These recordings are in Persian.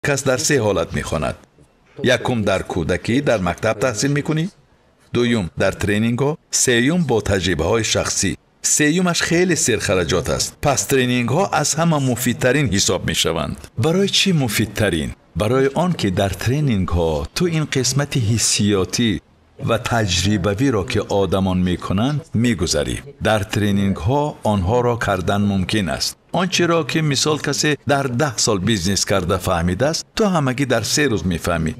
کس در سه حالت میخواند. یکم در کودکی در مکتب تحصیل میکنی، دوم در ترینینگ ها، سوم با تجربه های شخصی. سومش خیلی سرخرجات است. پس ترینینگ ها از همه مفیدترین حساب میشوند. برای چی مفیدترین؟ برای آن که در ترینینگ ها تو این قسمت حسیاتی و تجربوی را که آدمان میکنند میگذری. در ترینینگ ها آنها را کردن ممکن است. آنچه را که مثال کسی در 10 سال بیزنس کرده فهمیده است، تو همگی در 3 روز میفهمی.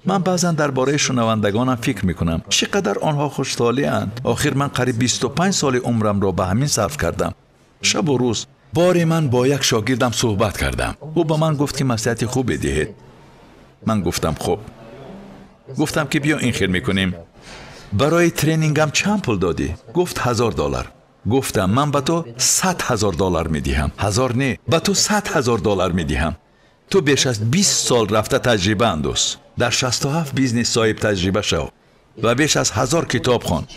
من بعضا درباره شنوندگانم فکر میکنم چقدر آنها خوشحالی اند. آخر من قریب 25 سال عمرم را به همین صرف کردم. شب و روز باری من با یک شاگردم صحبت کردم. او به من گفت که نصیحت خوبی دهید. من گفتم خب. گفتم که بیا این خیر میکنیم. برای ترینینگم چند پول دادی؟ گفت $1000. گفتم من به تو $100,000 میدهم. 1000 نه، به تو $100,000 میدهم. تو بیش از 20 سال رفته تجربه اندوز. در 67 بیزنس صاحب تجربه شو و بیش از 1000 کتاب خوان.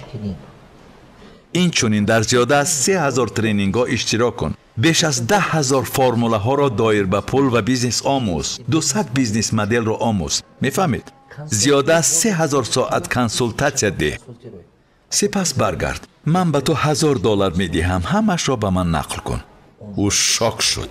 این چونین در زیاده از 3000 ترینینگ ها اشتراک کن. بیش از 10,000 فرموله ها را دایر به پول و بیزنس آموز. 200 بیزنس مدل را آموز. میفهمید؟ زیاده از 3000 ساعت کنسولتاسیا ده. سپس برگرد. من به تو $1000 میدهم. همش را به من نقل کن. او شاک شد.